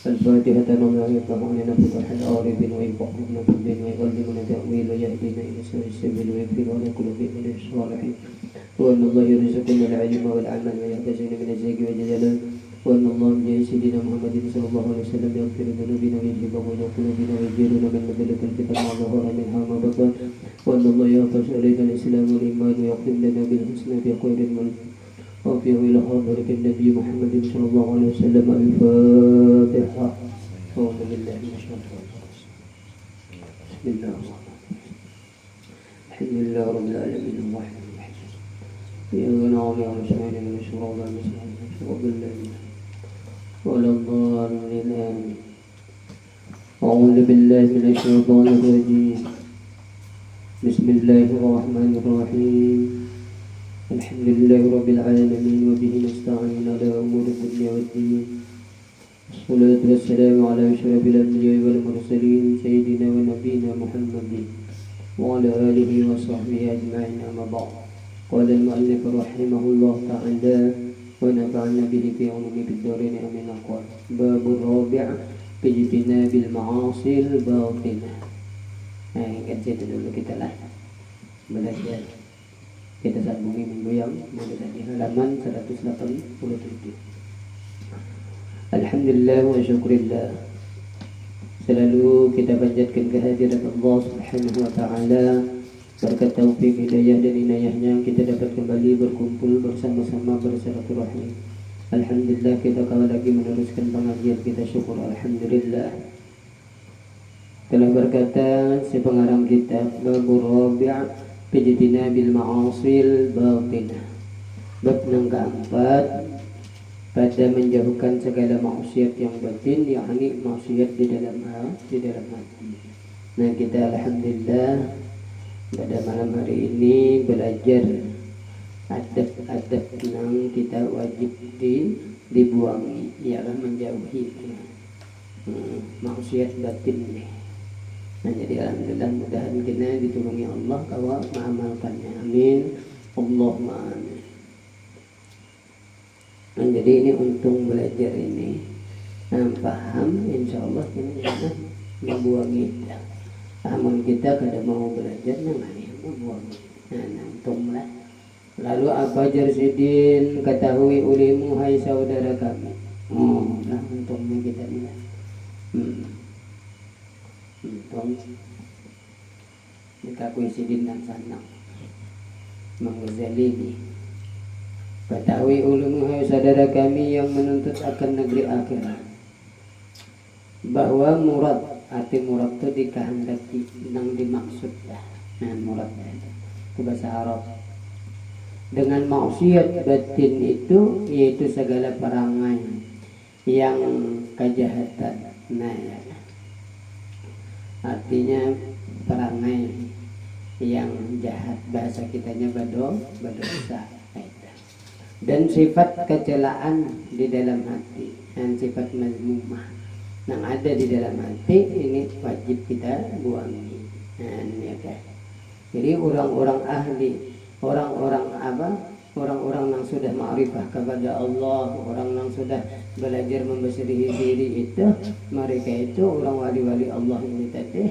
الفاتحة لله يفتح لنا فتح العارفين ويفقهنا في الدين ويعلمنا تأويل ويهدينا إلى سواء السبيل ويغفر لنا كل ذنب من الصالحين وأن الله يرزقنا العلم والعمل ويحفظنا من الزيغ والجلال وأن الله من سيدنا محمد صلى الله عليه وسلم يغفر ذنوبنا ويجيب بين قلوبنا ويجيرنا من مدلة الفتن ما ظهر منها ما بطن وأن الله يحفظ علينا الإسلام والإيمان ويختم لنا بالحسنى في خير الملك وفيه إلى حضرة النبي محمد صلى الله عليه وسلم. الفاتحة. أعوذ بالله من الشيطان الرجيم. بسم الله الرحمن الرحيم. الحمد لله رب العالمين الرحمن الرحيم. إياك نعبد ونستعين اهدنا الصراط المستقيم صراط الذين ولا الضالين آمين. أعوذ بالله من الشيطان الرجيم. بسم الله الرحمن الرحيم. الحمد لله رب العالمين وبه نستعين على أمور الدنيا والدين. الصلاة والسلام على أشرف الأنبياء والمرسلين سيدنا ونبينا محمد وعلى آله وصحبه أجمعين. أما بعد. قال المؤلف رحمه الله تعالى ونفعنا به في علومه الدارين آمين. قال باب الرابع في اجتناب المعاصي الباطنة. Kan situ dulu kita lah belajar. Kita sambungi minggu yang lalu tadi halaman 187. Alhamdulillah wa syukurillah. Selalu kita panjatkan kehadiran Allah Subhanahu wa taala. Berkat taufik hidayah dan inayahnya kita dapat kembali berkumpul bersama-sama bersilaturahmi. Alhamdulillah kita kembali lagi meneruskan pengajian kita, syukur alhamdulillah. Telah berkata si pengarang kitab Babur Rabi' Pijtinabil Ma'asil Batinah. Bab yang keempat pada menjauhkan segala maksiat yang batin, yakni maksiat di dalam hati. Nah, kita alhamdulillah pada malam hari ini belajar adab-adab yang kita wajib dibuangi, ialah menjauhi maksiat batin ini. Nah, jadi alhamdulillah mudahan kita ditolongi Allah kalau mengamalkannya. Amin. Allahumma amin. Nah, jadi ini untung belajar ini. Paham insyaallah ini membuangi. Amun kita kada mau belajar nang membuangi. Nah, untunglah. Lalu apa Jarsidin ketahui ulimu hai saudara kami. Nah untungnya kita ini. Kita kuisidin dan sana Mangzalini ketahui ulumuh saudara kami yang menuntut akan negeri akhirat bahwa murad, arti murad itu dikehendaki yang dimaksud dah. Nah muradnya itu bahasa Arab. Dengan maksiat batin itu yaitu segala perangai yang kejahatan. Nah ya. Artinya perangai yang jahat, bahasa kitanya berdosa. Dan sifat kecelaan di dalam hati dan sifat mazmumah yang ada di dalam hati ini wajib kita buangi. Nah, ini ya. Jadi orang-orang ahli, orang-orang yang sudah ma'rifah kepada Allah, orang yang sudah belajar membesarihi diri itu, mereka itu orang wali-wali Allah ini tadi.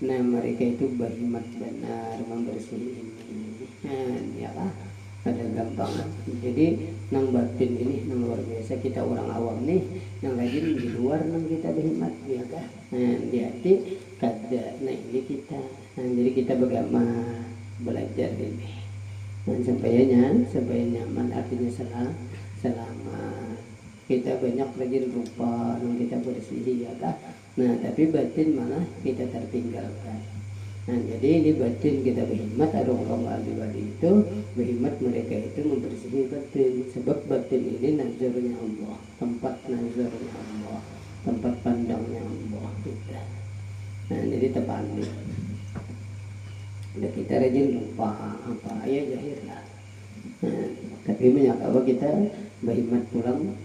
Nah, mereka itu berhikmat benar membersihi ini. Nah, iyalah ada gampang. Jadi nang batin ini nang luar biasa, kita orang awam nih yang rajin di luar nang kita berhikmat ya kan. Nah, di hati kada. Nah, ini kita. Nah, jadi kita beragama belajar ini. Dan supaya nyaman, artinya selama kita banyak rajin rupa yang kita bersihi ya kan. Nah tapi batin malah kita tertinggalkan. Nah jadi ini batin kita berhikmat, ada orang wali-wali itu berhikmat, mereka itu membersihi batin. Sebab batin ini nazarnya Allah, tempat nazarnya Allah, tempat pandangnya Allah kita. Nah jadi terpandang. Udah kita rajin lupa apa ya jahir lah. Nah, tapi banyak apa kita berhikmat pulang,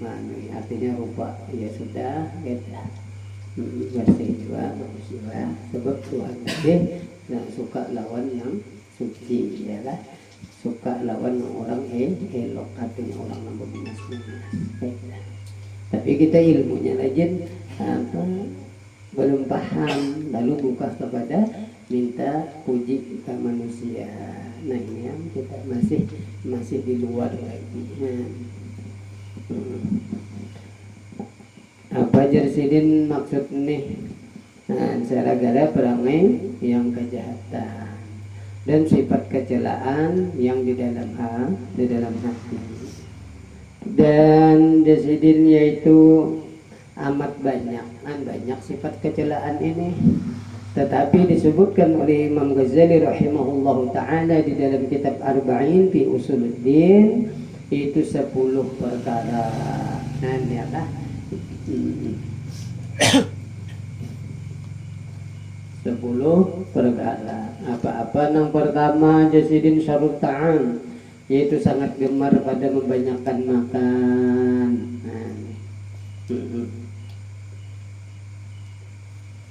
artinya rupa ya sudah kita bersih juga, bagus juga. Sebab Tuhan tadi suka lawan yang suci ya lah, suka lawan orang elok, artinya orang yang berbinas. Tapi kita ilmunya rajin apa belum paham, lalu buka kepada minta puji ke manusia. Nah ini yang kita masih di luar lagi. Apa Jersidin maksud nih? Nah, gara-gara perangai yang kejahatan dan sifat kecelaan yang di dalam hati. Dan Jersidin yaitu amat banyak sifat kecelaan ini, tetapi disebutkan oleh Imam Ghazali rahimahullahu ta'ala di dalam kitab Arba'in fi Usuluddin itu 10 perkara. Nah ini apa? 10 perkara. Apa-apa yang pertama Jasidin syarut ta'am, yaitu sangat gemar pada membanyakkan makan.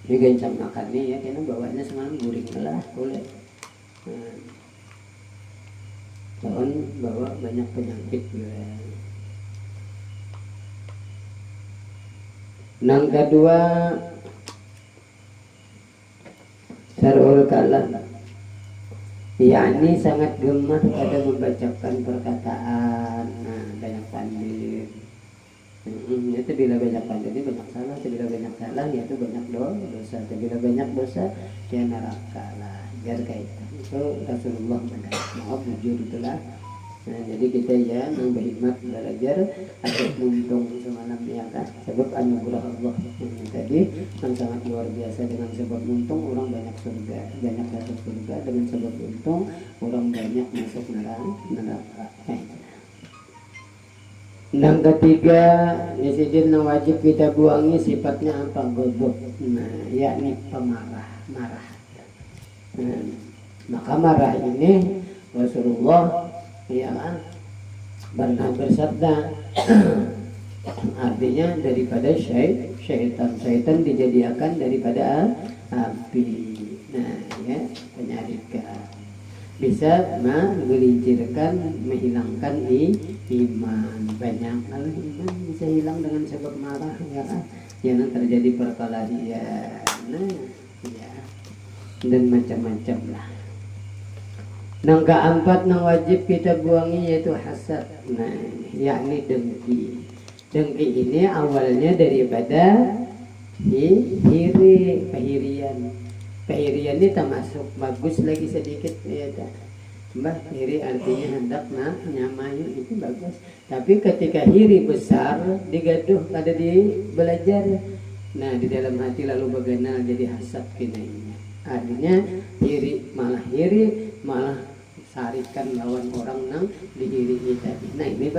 Ini gancang makan nih ya, karena bawanya semalam guring lah boleh. Tahun bawa banyak penyakit juga. Yang kedua Sarul kalam, yakni sangat gemar pada membacakan perkataan. Nah, banyak pandil. Itu bila banyak pandil ini banyak salah. Bila banyak salah itu banyak dosa. Bila banyak dosa dia neraka lah. Biar kayak itu Rasulullah maaf jujur itulah. Nah, jadi kita ya berkhidmat belajar agak muntung semalam ya kan, sebab anugerah Allah ini tadi yang sangat luar biasa. Dengan sebab muntung orang banyak masuk surga, dengan sebab untung orang banyak masuk neraka. Yang ketiga, Jasidin yang wajib kita buangi sifatnya apa? Godok. Nah, yakni pemarah, marah. Maka marah ini Rasulullah pernah bersabda, artinya daripada syaitan dijadikan daripada api. Nah ya, penyadikkan bisa menggelincirkan, menghilangkan iman. Banyak kalau iman bisa hilang dengan sebab marah ya, yang terjadi perkelahian. Nah ya, dan macam-macam lah. Yang keempat yang wajib kita buangi yaitu hasad. Nah, yakni dengki. Dengki ini awalnya daripada pehirian. Pehirian ini termasuk bagus lagi sedikit ya. Mbah, hiri artinya hendak nyamayu itu bagus. Tapi ketika hiri besar digaduh pada di belajar. Nah, di dalam hati lalu bagaimana jadi hasad kinainya. Artinya hiri malah sarikan lawan orang nang dihiri tadi. Nah ini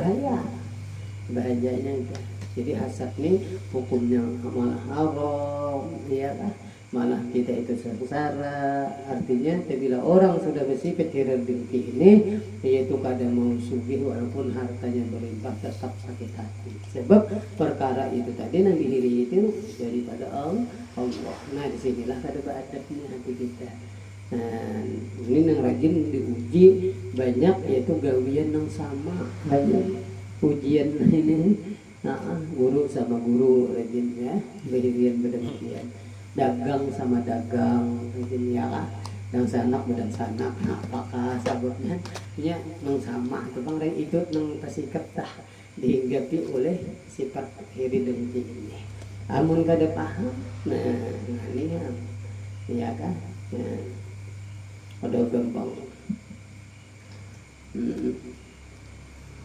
bahayanya itu. Jadi hasad ini hukumnya malah haram ya kan, malah kita itu sengsara. Artinya bila orang sudah bersifat dengki ini, yaitu kadang mau sugih walaupun hartanya berlimpah tetap sakit hati. Sebab perkara itu tadi nang dihiri itu daripada Allah. Nah disinilah kada beradabnya hati kita. Nah, ini yang rajin diuji banyak, yaitu gawian yang sama, banyak ujian ini. Guru sama guru rajin ya, berdemikian. Dagang sama dagang rajin ya lah. Yang sanak badan sanak, apakah sabotnya? Ya, yang sama. Tukang lain itu yang tersikap dah dihinggapi oleh sifat iri dengki ini. Amun kada paham, nah ini ya kan. Nah, ada gampang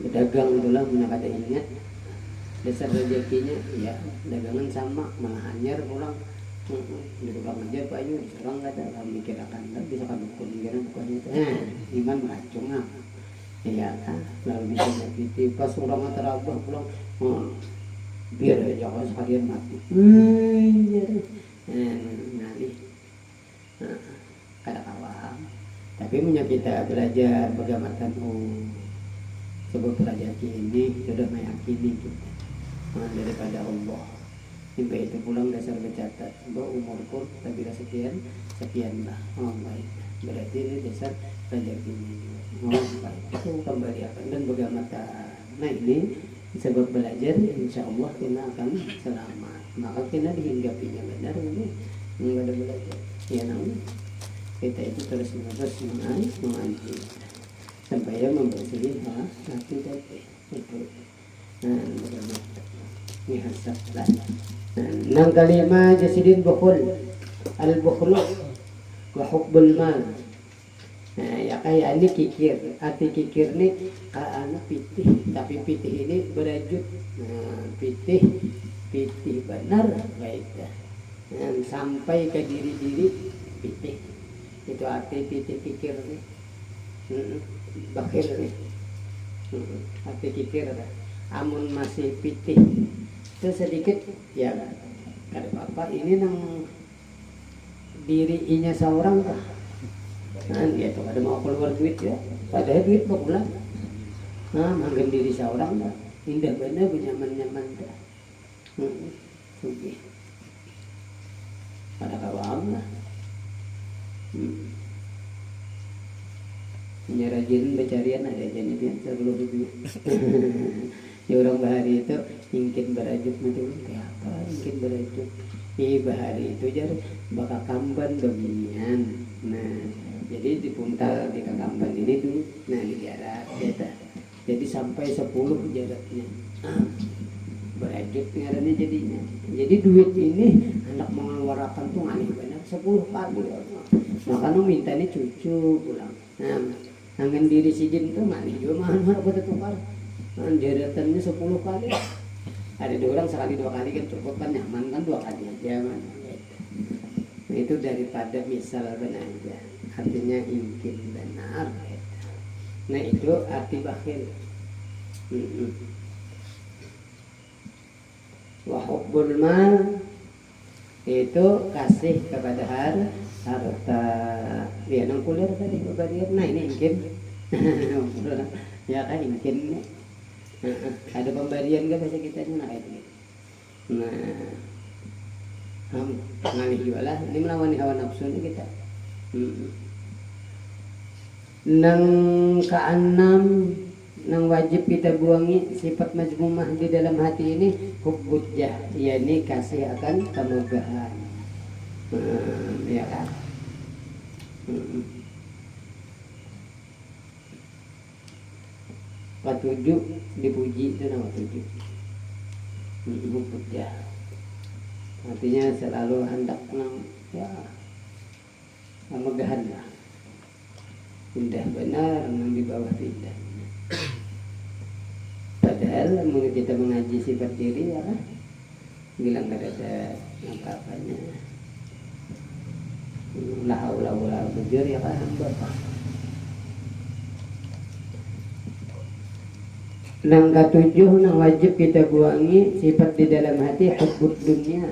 berdagang itulah punya kada ingat dasar rezekinya ya, dagangan sama malah anyar pulang di tukang aja Pak Ayu orang kata kami mikir akan bisa kan dukun pikiran bukannya itu iman meracung ya kan, lalu bisa nyakiti pas orang terabah pulang biar aja kalau sekalian mati kada awam. Tapi punya kita belajar bagaimana sebab belajar ini sudah meyakini kita daripada Allah. Sampai itu pulang dasar bercatat bahwa umurku bila sekian lah. Baik. Berarti ini dasar belajar ini. Baik. Itu kembali akan dan bagaimana. Nah ini sebab belajar insya Allah kita akan selamat. Maka kita dihinggapinya benar ini nggak ada belajar ya namun kita itu terus menerus mengaji sampai membersihkan hati tadi itu. Nah ini hasab lah. Nang kalima jasidin bukhul al-bukhlu wa hubbul mal. Nah, ya kayak ini kikir, arti kikir nih anak pitih, tapi pitih ini berajut. Nah, pitih benar baik dah. Nah, sampai ke diri pitih. Itu arti pitih kikir nih. Bakhil nih. Arti kikir dah. Amun masih pitih itu sedikit ya kada apa-apa ini nang dirinya seorang kah? Nah, dia tuh ada mau keluar duit ya, padahal duit berbulan. Nah, manggen diri seorang dah, indah bener, nyaman dah. Sugi, pada kawam lah. Punya rajin becarian ada jadi dia seluruh duit. Ya orang bahari itu ingin berajut macam kayak apa? Ingin berajut. Bahari itu jar bakal kamban beginian. Nah, jadi dipuntal di kakamban ini tuh, nah di jarak kita. Jadi sampai 10 jaraknya. Berajut ngarannya jadinya. Jadi duit ini anak mengeluarkan tuh aneh banget 10 kali. Makanya minta ini cucu pulang. Nah, tangan diri si jin tuh aneh juga mahal pada tukar. Jaratannya 10 kali. Ada 2 orang sekali 2 kali kan cukup kan nyaman kan 2 kali aja man. Nah, itu daripada misal benar aja. Artinya ingin benar. Nah itu arti bakhil. Wa hubbul mal itu kasih kepada harta. Ya nang kuliah tadi kebagian. Nah ini ingin. Ya kan ingin. Ada pemberian ke bahasa kita nah itu. Nah, ngalih juga lah. Ini melawan hawa nafsu ini kita. Nang keenam, nang wajib kita buangi sifat majmumah di dalam hati ini hubbujah, yakni kasih akan kemegahan. Ya kan? Ketujuh dipuji itu nama 7. Hubbujah. Artinya selalu hendak ya kemegahan lah. Indah benar yang di bawah indah. Padahal menurut kita mengaji sifat diri ya kan bilang gak ada apa-apanya. La haula wala quwwata ya kan Bapak. Nang ketujuh nang wajib kita buangi sifat di dalam hati hubbud dunia,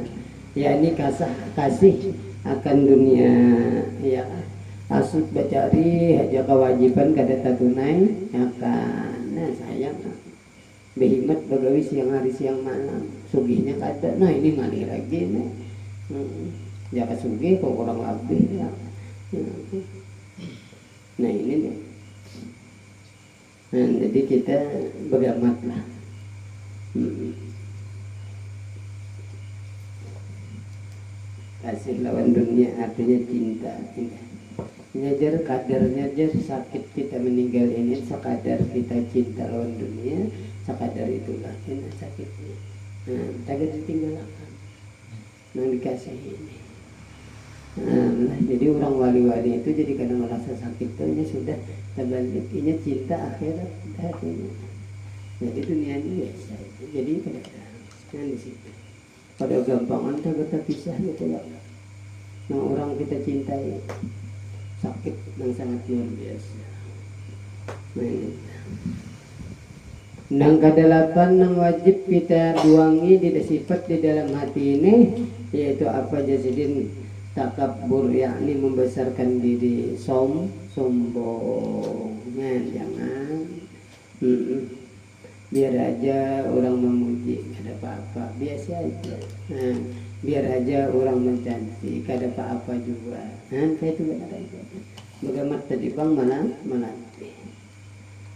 yakni kasih akan dunia ya kan. Asuk bacari aja kewajiban kada tatunai akan nah sayang behimat bagawi siang hari siang malam sugihnya kada nah ini ngalih lagi nih jaka sugih kok kurang lebih ya. Nah ini nih nah, jadi kita berhemat lah. Kasih lawan dunia artinya cinta. Nyajar kadarnya aja sakit kita meninggal ini sekadar kita cinta lawan dunia sekadar itulah ini sakitnya. Nah, takut ditinggalkan. Yang dikasih ini. Nah, jadi orang wali-wali itu jadi kadang merasa sakit tuh ini sudah terbalik ini cinta akhirat hatinya. Jadi dunia ini biasa. Jadi kadang di situ. Pada gampangan kita pisah gitu ya. Nah orang kita cintai sakit yang sangat luar biasa. Nang kedelapan nang wajib kita buangi di sifat di dalam hati ini yaitu apa jasidin takabur yakni membesarkan diri sombong. Nah, jangan biar aja orang memuji ada apa-apa biasa aja. Nah, biar aja orang mencantik ada apa-apa juga. Nah, saya itu benar aja. Bagaimana tadi bang malah melatih.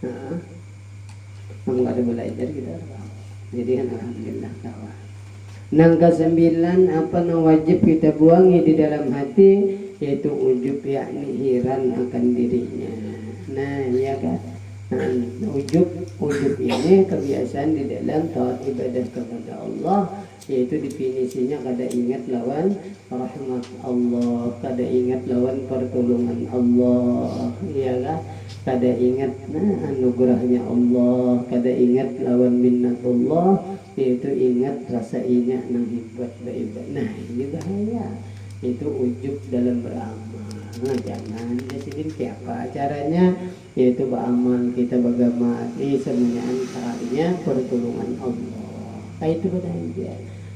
Nah, kamu ada belajar kita. Jadi alhamdulillah kawan. Nang ke-9 apa yang wajib kita buangi di dalam hati, yaitu ujub, yakni hiran akan dirinya. Nah ya kan, ujub ini kebiasaan di dalam taat ibadah kepada Allah, yaitu definisinya kada ingat lawan rahmat Allah, kada ingat lawan pertolongan Allah, ya kan, kada ingat anugerahnya Allah, kada ingat lawan minnatullah, yaitu ingat rasa ingat nang hebat baibat. Nah ini bahaya, itu ujub dalam beramal. Nah, jangan jadi kayak apa caranya, yaitu beramal kita bagamati semuanya antaranya pertolongan Allah. Nah, itu benar.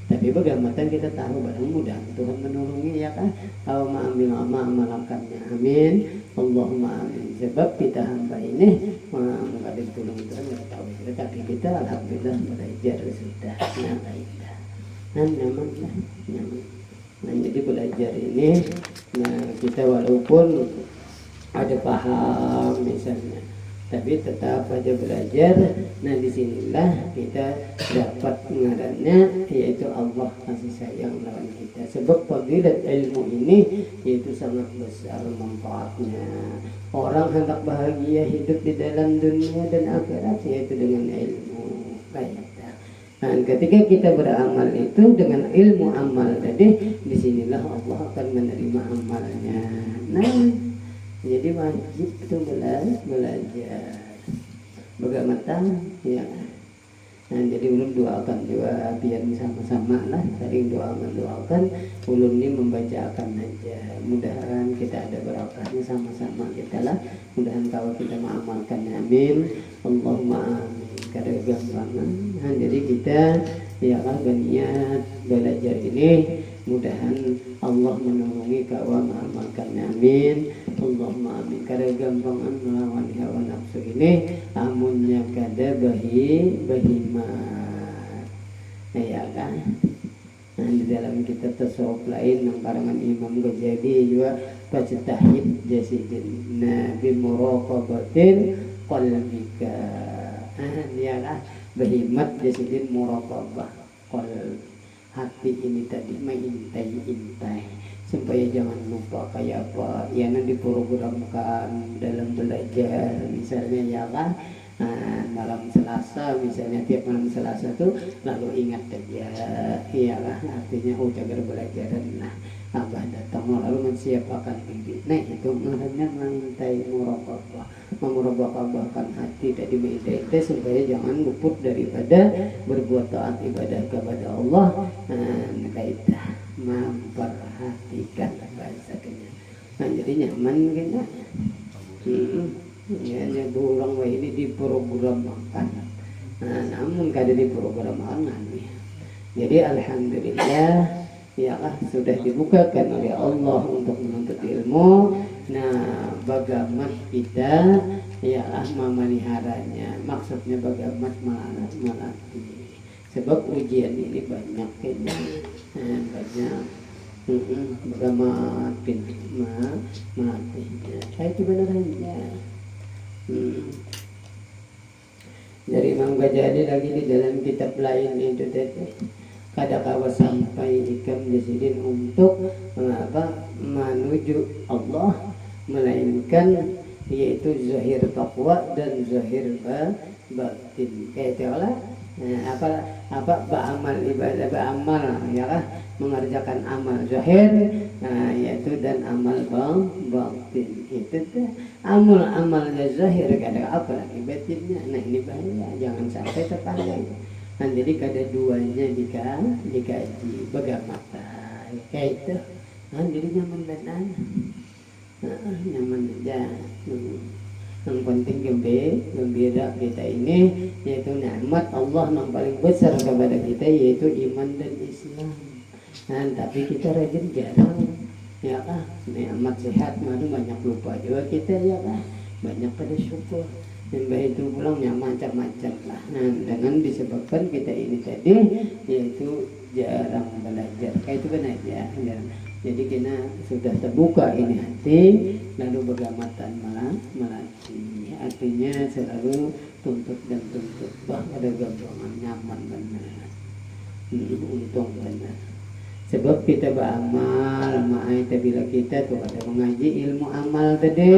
Tapi bagaimana kita tahu barang mudah Tuhan menolongi, ya kan? Kalau mengambil amalakannya, amin. Allahumma amin. Sebab kita hamba ini nggak ditolong Tuhan, nggak tahu. Tapi kita alhamdulillah belajar sudah. Nah baiklah, nyaman lah, nyaman. Nah jadi belajar ini, nah kita walaupun ada paham misalnya, tapi tetap aja belajar. Nah disinilah kita dapat ngarannya, yaitu Allah kasih sayang lawan kita. Sebab fadilat ilmu ini yaitu sangat besar manfaatnya. Orang hendak bahagia hidup di dalam dunia dan akhirat yaitu dengan ilmu. Baik. Nah, ketika kita beramal itu dengan ilmu amal tadi, disinilah Allah akan menerima amalnya. Nah, jadi wajib itu belajar. Bagaimana? Ya. Nah, jadi ulun doakan juga biar sama-sama lah, saling doakan. Ulun ini membacakan aja. Mudahan kita ada berkahnya sama-sama kita lah. Mudahan kalau kita mengamalkannya, amin. Allahumma amin. Kada gampangan. Nah, jadi kita ya kan berniat belajar ini, mudahan Allah menolongi kawan mengamalkannya, amin. Allahumma amin. Kada gampangan melawan hawa nafsu ini, amunnya kada bahimat. Nah, ya kan. Nah, di dalam kita tasawuf lain yang karangan Imam Ghazali juga fajtahid jasidin nabi muraqabatin qalbika. Ya kan, berhimat jasidin muraqabah qalb, hati ini tadi mengintai supaya jangan lupa kayak apa yang diprogramkan dalam belajar misalnya, ya kan. Malam Selasa misalnya, tiap malam Selasa tuh lalu ingat aja, ya kan, artinya jaga belajar. Nah Abah datang lalu mensiapkan diri. Nah itu namanya mengintai muraqabah, memuraqabahkan hati tadi mengintai supaya jangan luput daripada berbuat taat ibadah kepada Allah. Kaidah memperhatikan bahasanya. Nah jadi nyaman kita. Ya berulang ini diprogramkan. Nah namun kada diprogramkan. Jadi alhamdulillah, ya sudah dibukakan oleh Allah untuk menuntut ilmu. Nah bagaimana kita ya memeliharanya, maksudnya bagaimana melatih. Sebab ujian ini banyak kayaknya, banyak. Bagaimana melatihnya, saya itu benarannya. Dari Imam Ghazali lagi di dalam kitab lain itu tadi, kada kawa sampai ikam jasidin untuk menuju Allah, melainkan yaitu zahir taqwa dan zahir batin. Kayak itulah apa beramal ibadah, beramal ya kan, mengerjakan amal zahir, yaitu dan amal batin. Itu tuh amalnya zahir, kada apa lagi batinnya. Nah ini bahaya, jangan sampai terpandang. Nah jadi kada duanya dikaji bagaimana kayak itu. Nah jadi nyaman benar, nyaman aja. Yang penting gembira kita ini, yaitu nikmat Allah yang paling besar kepada kita, yaitu iman dan Islam. Nah tapi kita rajin jarang, ya kan, nikmat sehat malu banyak lupa juga kita, ya kan, banyak pada syukur. Dan itu pulang yang macam-macam lah. Nah dengan disebabkan kita ini tadi, yaitu jarang belajar. Kayak itu kan aja. Jadi kita sudah terbuka ini hati, lalu bergamatan melatih. Artinya selalu tuntut dan tuntut, bah ada gampangan nyaman benar, untung benar. Sebab kita beramal, bila kita tuh ada mengaji ilmu amal tadi,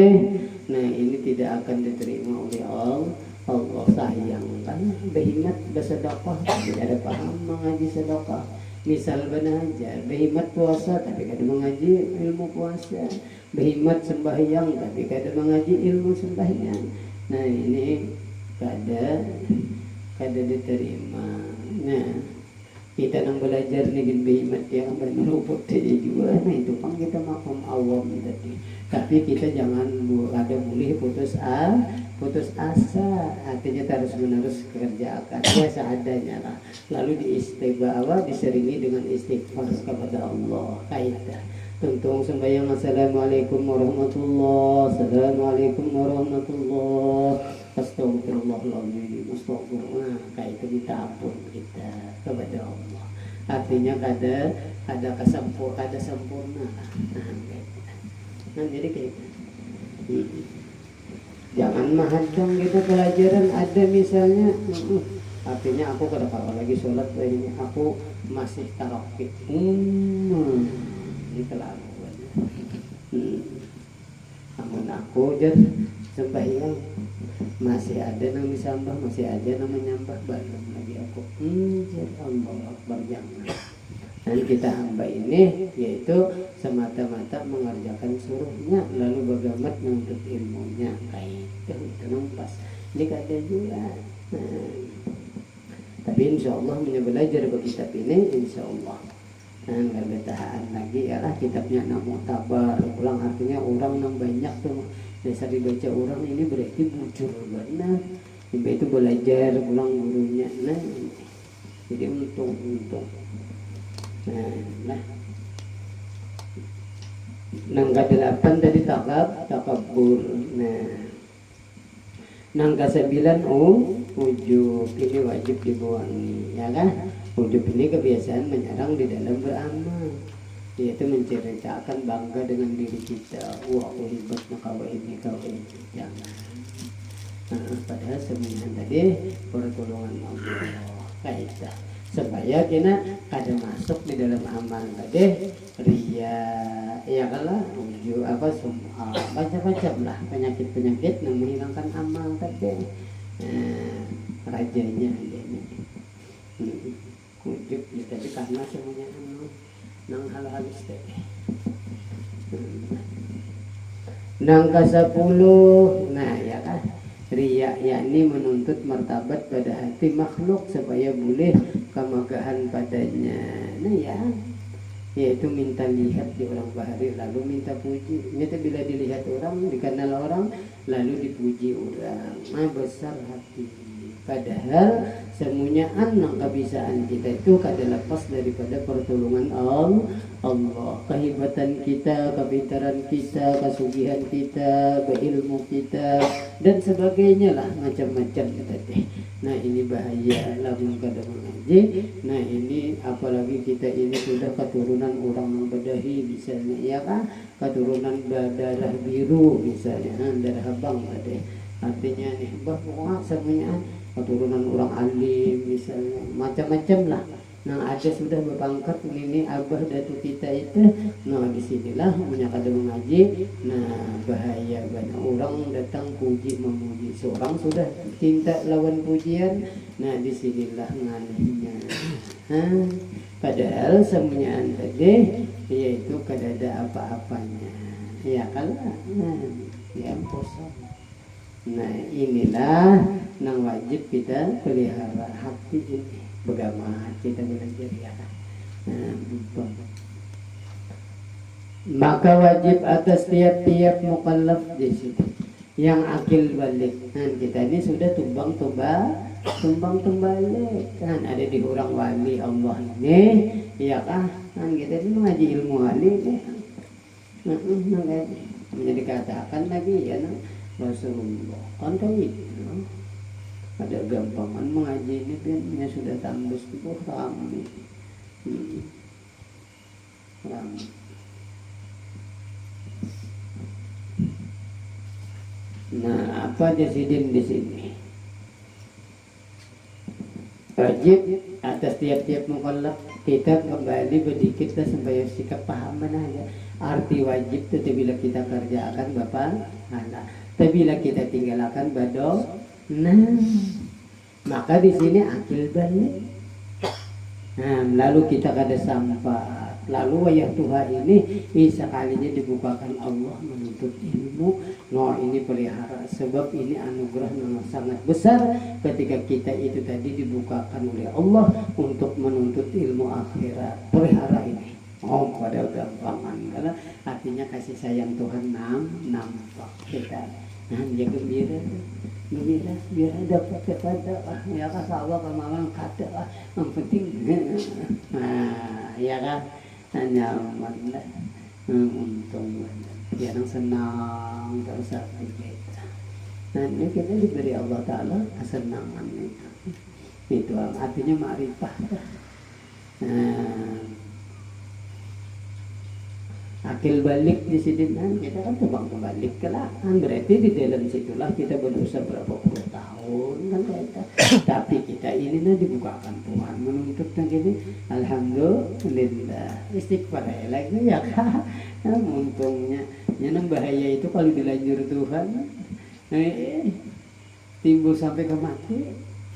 nah ini tidak akan diterima oleh Allah. Allah sayang kan, berhikmat bersedekah, tidak ada paham mengaji sedekah. Misal belajar, berhikmat puasa tapi kada mengaji ilmu puasa, berhikmat sembahyang tapi kada mengaji ilmu sembahyang. Nah ini kada diterima. Nah kita nang belajar nih berhikmat yang berluput tadi juga. Nah itu kan kita makom awam tadi. Tapi kita jangan ada boleh putus asa, artinya terus menerus kerjakan ya seadanya lah. Lalu diistighfar, diseringi dengan istighfar kepada Allah. Kaitan tuntung sembahyang assalamualaikum warahmatullah, assalamualaikum warahmatullah, astagfirullahaladzim, astagfirullah. Kaitan minta ampun kita kepada Allah. Artinya ada sempurna. Nah jadi kayak jangan mahadang gitu pelajaran ada misalnya artinya aku kada kalau lagi sholat ini aku masih tarawih ini kelaluan namun aku sembahyang masih ada nang disambah, masih ada nang menyambah, belum lagi aku Allah Akbar. Jangan. Dan kita hamba ini yaitu semata-mata mengerjakan suruhnya, lalu bagaimana menuntut ilmunya. Itu nampas. Jadi ada juga. Tapi insya Allah belajar bagi kitab ini insya Allah. Nah, nggak tahan lagi ya lah kitabnya namu tabar. Ulang artinya orang yang banyak tuh dasar dibaca orang ini berarti bujur benar. Itu belajar ulang gurunya. Nah, jadi untung. Nah, nangka 8 tadi takabur. Nah, nangka 9 ujub ini wajib dibuangi, ya kan? Ujub ini kebiasaan menyerang di dalam beramal, yaitu menceritakan bangga dengan diri kita. Wah, aku hebat, maka kau ini jangan. Padahal semuanya tadi pertolongan Allah kaitan. Supaya kita kada masuk di dalam amal tadi ria, ya kalah uju sum'a, macam-macam lah penyakit yang menghilangkan amal tadi. Rajanya ini ujuk tadi karena semuanya nang hal-hal tadi. Nang ke-10, nah ya kan, riya yakni menuntut martabat pada hati makhluk supaya boleh kemegahan padanya. Nah ya, yaitu minta lihat di orang bahari lalu minta puji. Nyata bila dilihat orang, dikenal orang, lalu dipuji orang. Nah besar hati. Padahal semuanya anak kebisaan kita itu kada lepas daripada pertolongan Allah. Kehebatan kita, kepintaran kita, kesugihan kita, berilmu kita dan sebagainya lah macam-macam tadi. Nah ini bahaya lamun kada mengaji. Nah ini apalagi kita ini sudah keturunan orang yang badahi misalnya, ya kan? Keturunan darah biru misalnya, darah abang ada. Artinya nih bahwa semuanya keturunan orang alim misalnya, macam-macam lah. Nah ada sudah berpangkat ini abah datu kita itu. Nah disinilah menyakada mengaji. Nah bahaya banyak orang datang puji memuji seorang sudah cinta lawan pujian. Nah disinilah nganehnya. Padahal semuanya tadi yaitu kada ada apa-apanya. Ya kalah. Ya kosong. Nah inilah yang wajib kita pelihara hati ini. Bagaimana kita belajar ya kan? Maka wajib atas tiap-tiap mukallaf di situ yang akil balik. Kan kita ini sudah tumbang balik kan ada di orang wali Allah ini, ya kan? Kan kita ini mengaji ilmu wali deh. Menjadi katakan lagi ya Rasulullah kan itu. Ada gampangan mengaji ini kan sudah tambus itu ramai. Nah, apa jasidin di sini? Wajib atas tiap-tiap mukallaf kita kembali sedikit sampai sikap paham aja. Arti wajib itu bila kita kerjakan Bapak anak. Tapi bila kita tinggalkan bado. Nah, maka di sini akil balik. Nah, lalu kita kada sampah. Lalu wayah Tuhan ini sekalinya dibukakan Allah menuntut ilmu. No, ini pelihara sebab ini anugerah yang sangat besar ketika kita itu tadi dibukakan oleh Allah untuk menuntut ilmu akhirat. Pelihara ini. Oh, pada gampangan karena artinya kasih sayang Tuhan nampak kita. Nah, dia gembira biar dapat kepada ya kan Allah kemauan kata yang penting nah ya kan hanya mana untung yang senang tak usah kita. Nah ini kita diberi Allah Ta'ala kesenangan itu artinya ma'rifah. Nah, akil balik di sini kita kan tebang kembali ke lahan, berarti di dalam situlah kita berdosa berapa puluh tahun kan kita. Tapi kita ini dibukakan Tuhan menuntut yang ini, alhamdulillah istighfar lagi ya kak. Nah, untungnya yang bahaya itu kalau dilanjur Tuhan timbul sampai ke mati.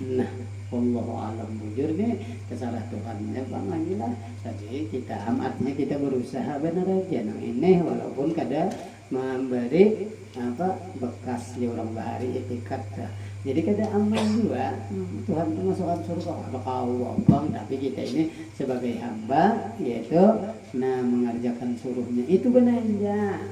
Nah, Allah alam bujur nih kesalahan Tuhannya bang lah. Tapi kita artinya kita berusaha benar aja nang ini walaupun kada memberi apa bekas di orang bahari etikat. Jadi kada aman juga Tuhan itu masukkan surga kalau kau bang. Tapi kita ini sebagai hamba yaitu mengerjakan suruhnya itu benar aja.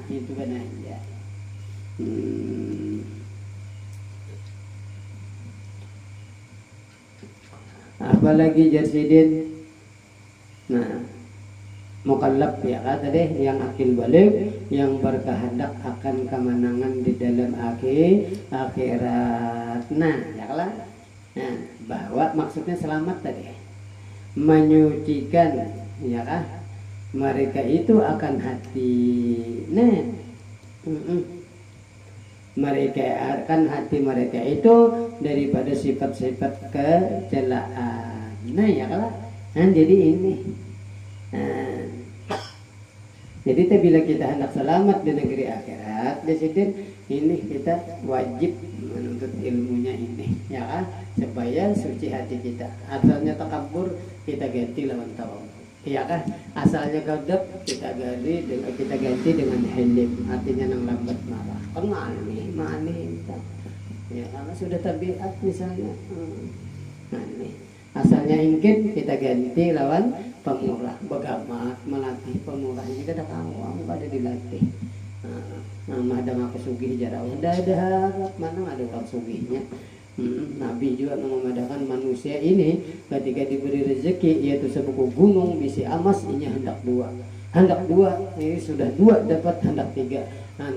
Apalagi jasidin. Nah, mukallaf ya kan tadi yang akil balik yang berkehendak akan kemenangan di dalam akhirat. Nah, ya kan? Nah, bahwa maksudnya selamat tadi. Menyucikan ya kan? Mereka itu akan hati. Nah, mereka akan hati mereka itu daripada sifat-sifat kecelaan. Nah ya kan? Nah jadi ini. Nah, jadi bila kita hendak selamat di negeri akhirat, desidin ini kita wajib menuntut ilmunya ini, ya kan? Supaya suci hati kita. Asalnya takabur kita ganti lawan tawakal. Iya kan? Asalnya gadab kita ganti dengan hilim, artinya nang lambat marah. Kan mani ya karena sudah tabiat misalnya. Asalnya ingin kita ganti lawan pemurah, begamat, melatih pemurah ini kada kawang, kada dilatih. Madang aku sugih jarang, udah ada harap mana ada orang sugihnya. Nabi juga memadahkan manusia ini ketika diberi rezeki yaitu sebuku gunung bisi amas ini hendak dua ini sudah dua dapat hendak tiga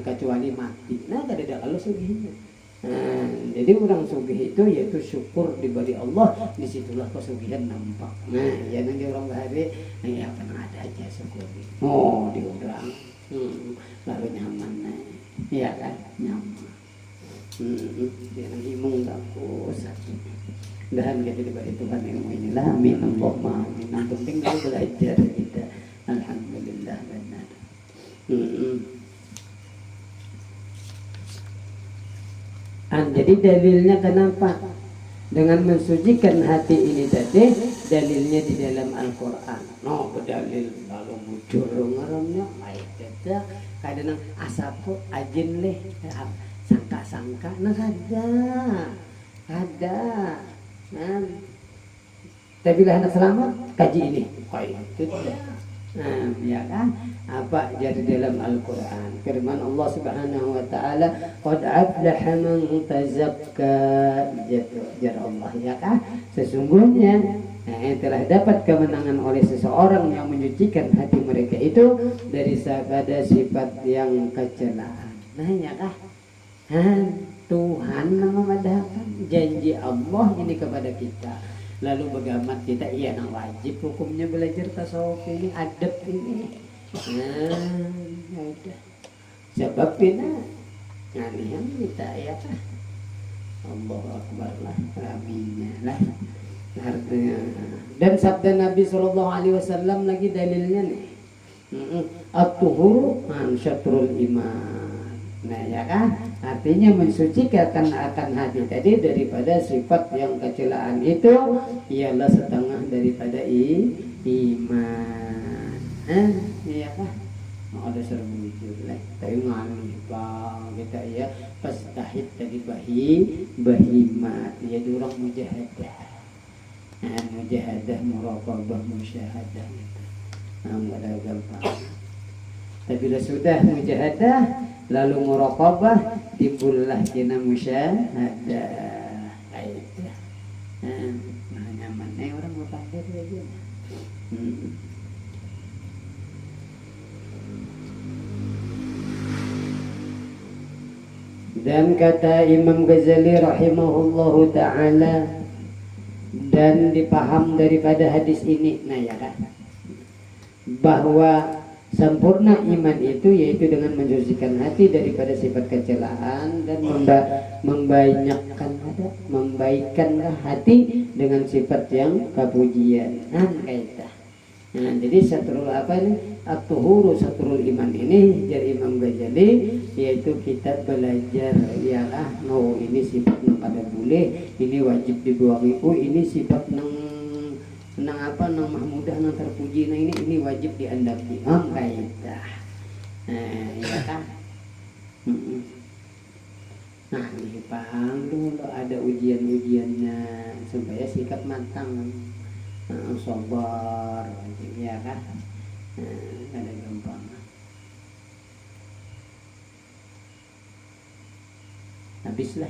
kecuali mati. Nah kada ada kalau sugihnya. Jadi orang sugih itu yaitu syukur diberi Allah, disitulah pesugihan nampak. Nah ya nanti orang bahari ya pernah ada aja syukur diundang lalu nyaman ya kan nyaman. Jangan himung takut dan kita diberi Tuhan ilmu inilah amin Allahumma amin. Yang penting kita belajar kita alhamdulillah benar. Jadi dalilnya kenapa dengan mensucikan hati ini tadi dalilnya di dalam Al-Quran. No berdalil lalu mujur ngaramnya baik kita kadang asapu ajin leh sangka nah ada tapi lah anak selamat kaji ini itu ya kan apa jadi dalam Al-Quran firman Allah Subhanahu wa taala qad aflaha man tazakka jar Allah ya kan sesungguhnya telah dapat kemenangan oleh seseorang yang menyucikan hati mereka itu dari segala sifat yang kecelaan. Nah ya kan Tuhan memadahkan janji Allah ini kepada kita. Lalu bagaimana kita wajib hukumnya belajar tasawuf ini, adab ini. Sebab ini ngalihan kita ya Allahu Akbar lah rabinya lah artinya. Dan sabda Nabi SAW lagi dalilnya nih, at-tuhuru syatrul iman. Nah ya kan, artinya mensucikan akan hati tadi daripada sifat yang kecelaan itu ialah setengah daripada iman. Iya kan? Ada serbu itu lah. Tapi ngalih bang kita ya pas tahid tadi bahimat ya durang mujahadah. Mujahadah, muraqabah, musyahadah itu. Enggak ada gampang. Tapi bila sudah mujahadah lalu muraqabah timbullah kena musyahadah. Itu. Nyaman orang mau pakai aja. Dan kata Imam Ghazali rahimahullahu ta'ala, dan dipaham daripada hadis ini, nah ya kan, bahwa sempurna iman itu yaitu dengan mensucikan hati daripada sifat kecelaan dan membaikkanlah hati dengan sifat yang kepujian. Kaitan. Nah, jadi satrul apa nih? At-tuhuru satrul iman ini dari Imam Ghazali yaitu kita belajar ialah ini sifat nang kada boleh, ini wajib dibuangi. Ini sifat nang mahmudah nang terpuji, nah ini wajib diandapi. Kaidah. Ya kan? Nah, ini paham dulu ada ujian-ujiannya supaya sikap matang. Sabar ya kan, ada gampang. Habislah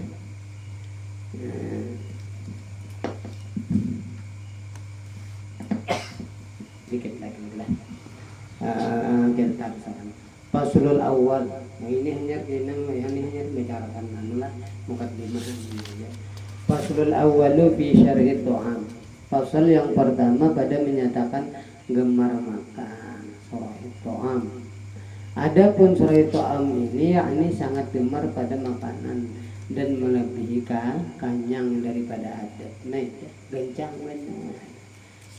dikit lagi lah. Kita misalkan faslul awal. Nah, ini hanya bicarakan lah mukadimah ya. Faslul awalu fi syarhi tu'am. Fasal yang pertama pada menyatakan gemar makan, syarhi tu'am. Adapun syarhi tu'am ini yakni sangat gemar pada makanan dan melebihi kanyang daripada adat. Nah, itu gencang benar.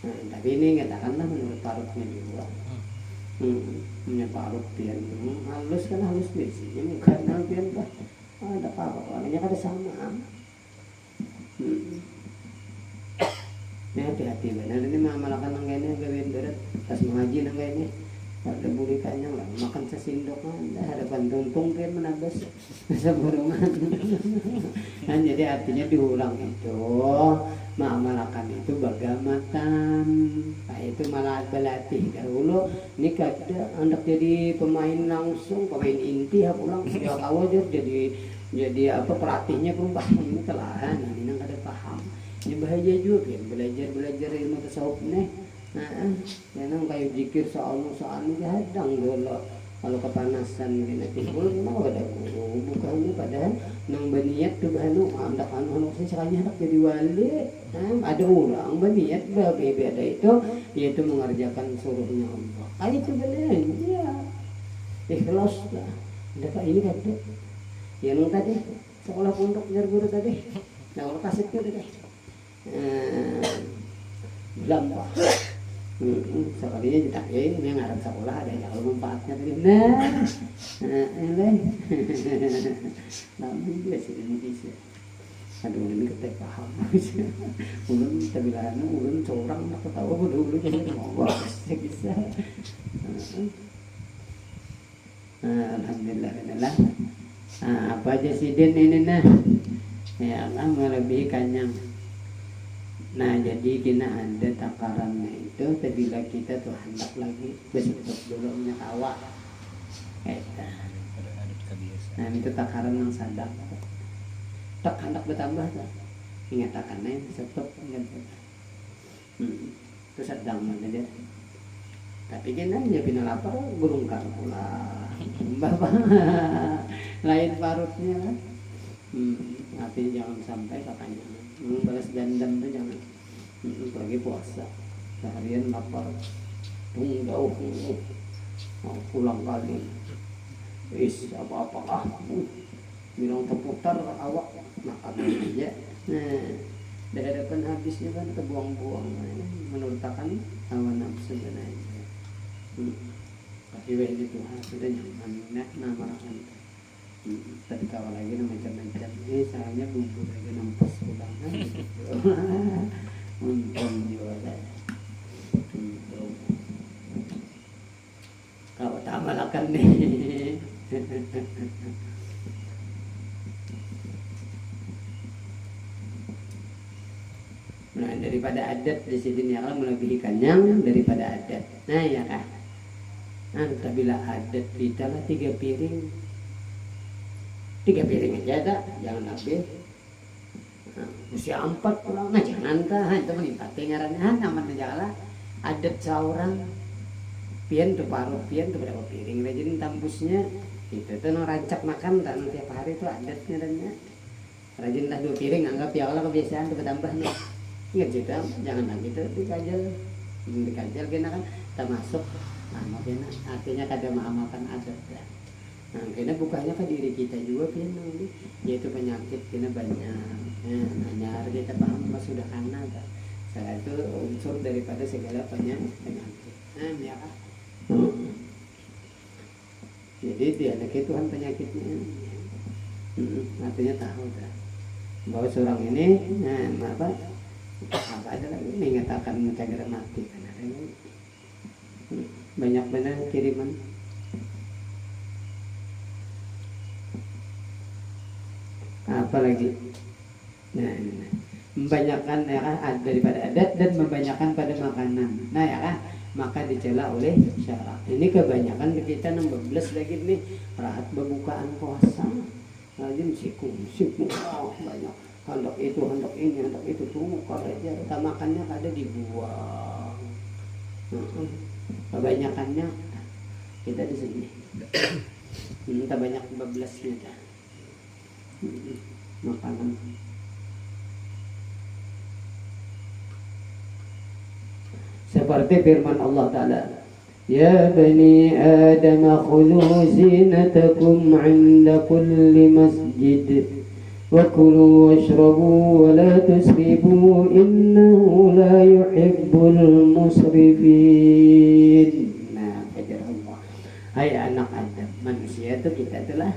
Nah, tapi ini katakanlah menurut parutnya juga. Punya parut pian halus kan halus biasanya bukan pian bah ada apa orangnya kada sama. Ini hati-hati benar ini malakan nang kene gawin berat pas mengaji nang kene ada buri kanyang lah makan sesindok ada hadapan tuntung pian menabas seburungan. Nah, jadi artinya diulang itu ma'amalakan itu bagamatan. Nah, itu malah berlatih dahulu ini kada hendak jadi pemain langsung, pemain inti ya pulang ya awal jadi apa pelatihnya berubah ini telahan ini nang kada paham. Ini bahaya juga kan belajar ilmu tasawuf nih. Nah, yang kayak zikir soal hadang dulu. Kalau kepanasan kena timbul mau ada guru bukannya padahal nang baniat tuh bahanu andak anu saya sekali hendak jadi wali. Ada orang baniat beda itu yaitu mengerjakan suruhnya Allah. Itu benar ya. Ikhlas lah. Dapat ini kata. Yang tadi sekolah pondok jar guru tadi. Nah, kalau kaset itu deh. Belambah. Sekalinya ditakin yang ngarep sekolah ada yang kalau manfaatnya tadi ini namun dia sih Indonesia aduh ini kita paham ulun tabilan ulun seorang nak tahu dulu ngomong bisa alhamdulillah apa aja sidin ini nah ya Allah melebihi kanyang. Nah, jadi kena ada takarannya itu bila kita tuh hendak lagi besok dulu minyak awak. Nah, itu takaran yang sadar. Tak hendak bertambah tak. Ingat akannya stop ingat. Itu sedang mana dia. Tapi kena dia bina lapar gulungkan pula. Bapak lain parutnya kan. Tapi jangan sampai katanya. Balas dendam tuh jangan. Lagi puasa seharian lapar jauh mau pulang kali apa-apa bilang terputar awak makan aja. Nah, dari hadapan habisnya kan terbuang-buang, menurut akan hawa nafsu dan aja. Tapi itu Tuhan sudah nyaman, nama akan. Tadi kawal lagi macam-macam. Soalnya bumbu lagi nampas pulang. Untung juga. Kau tak malakan nih. Nah, daripada adat di sini yang melebihi kanyang daripada adat. Nah ya kah? Nah, bila adat kita lah 3 piring aja tak, jangan habis. Nah, usia 4 pulang, nah jangan tak, itu menimpa ngarannya, namanya jalan adat seorang. Pian tuh paruh, pian tuh berapa piring rajin tambusnya. Itu tuh rancak makan tak tiap hari tuh adatnya dannya. Rajin dah 2 piring, anggap ya Allah kebiasaan tuh bertambahnya. Ingat cerita, jangan lagi tuh dikajal kena kan tak masuk. Nah, kena artinya kada mengamalkan adat. Nah, kena bukannya ke diri kita juga kena yaitu penyakit kena banyak. Hanya kita paham apa sudah karena tak. Saya itu unsur daripada segala penyakit. Nah, ya kan. Jadi dia anak Tuhan penyakitnya. Artinya tahu dah bahwa seorang ini apa ada lagi mengatakan mencegah mati kan ada banyak benar kiriman. Apa lagi? Nah, membanyakan ya kan daripada adat dan membanyakan pada makanan. Nah ya kan, maka dicela oleh syarak. Ini kebanyakan kita 16 lagi nih rahat berbukaan puasa. Rajin siku banyak. Hendak itu, hendak ini, hendak itu tunggu kalau aja kita makannya kada dibuang. Kebanyakannya kita di sini. Kita banyak 14 nya dah. Makanan. Seperti firman Allah Ta'ala, Ya bani Adam khudhu zinatakum 'inda kulli masjid wa kulu washrabu wa la tusrifu innahu la yuhibbul musrifin. Nah, ajar Allah. Hai anak Adam, manusia itu kita telah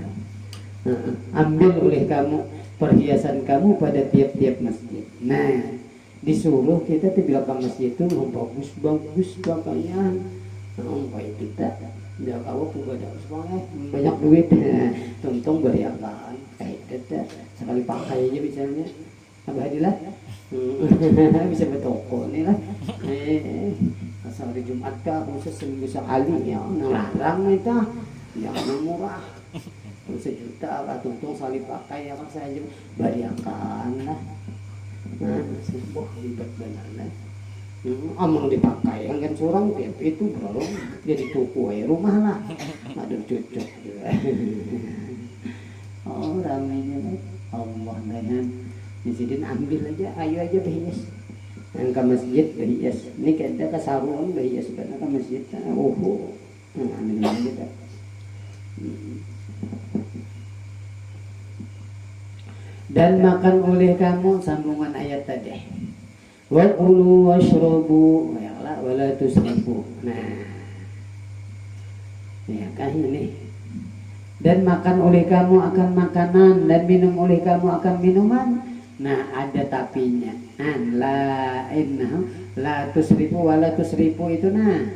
ambil oleh kamu perhiasan kamu pada tiap-tiap masjid. Nah, disuruh kita di belakang masjid itu bagus-bagus pakaian. Kayak kita udah kau pun ada banyak duit, tuntung beriakan kayak kita sekali pakai aja misalnya apa hadilah bisa bertoko nih lah. Asal hari Jumat kah khusus seminggu sekali ya ngelarang itu jangan murah. 1 juta lah tuntung sekali pakai ya kan saja beriakan lah. Nah, sebuah ribet benar lah. Amang dipakai kan seorang tiap itu bro jadi tuku rumah lah ada cocok oh ramainya Allah dengan disidin ambil aja ayo aja berhias yang ke masjid berhias ini kita ke sarung berhias karena ke masjid ambil kita dan makan oleh kamu sambungan ayat tadi wa kulu washrabu wa la tusrifu. Nah, ya kan ini. Dan makan oleh kamu akan makanan dan minum oleh kamu akan minuman. Nah, ada tapinya. La tusrifu wa la tusrifu itu mana?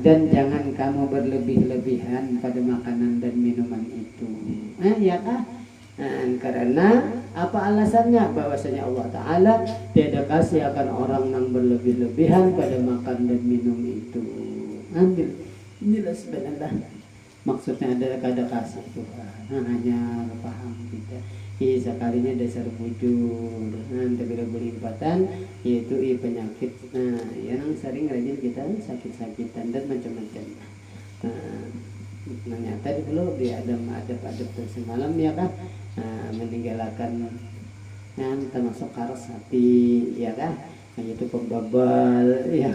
Dan jangan kamu berlebih-lebihan pada makanan dan minuman itu. Ya kah? Karena apa alasannya? Bahwasanya Allah Ta'ala tidak kasih akan orang yang berlebih-lebihan pada makan dan minum itu. Ambil jelas benar maksudnya ada kasih Tuhan hanya paham kita sekalinya dasar bujur nanti bila berlimpatan yaitu penyakit yang sering rajin kita sakit-sakitan dan macam-macam. Ternyata dulu di adab semalam ya kan meninggalkan yang termasuk karas hati ya kan yaitu pembabal ya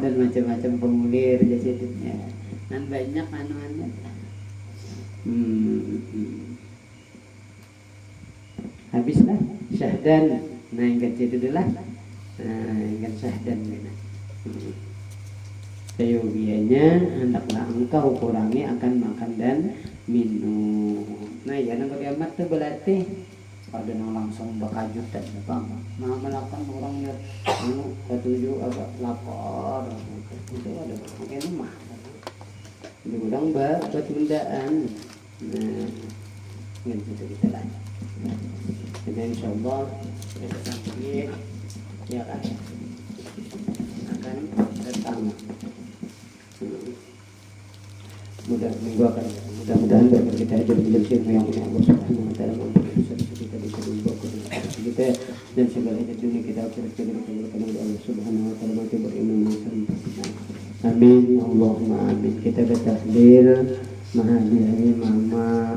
dan macam-macam pengulir jasadnya dan banyak anuannya Habislah syahdan. Nah, yang itu adalah yang syahdan. Seyogianya hendaklah engkau kurangi akan makan dan minum. Nah, ya nang kiamat tuh berarti ada yang langsung bakajutan bang. Nah, melakukan orangnya ketujuh agak lapor. Itu ada mungkin mah. Diulang bertundaan. Nah, gitu kita lagi. Jadi insyaallah kita sampai ya kan akan datang. Mudah-mudahan kita ajar menjadi yang Allah Subhanahu wa taala kita bisa membawa kita dan segala hidup dunia kita akhirat kita dikabulkan oleh Allah Subhanahu wa taala mati beriman amin Allahumma amin. Kita bertakbir mahadiri mama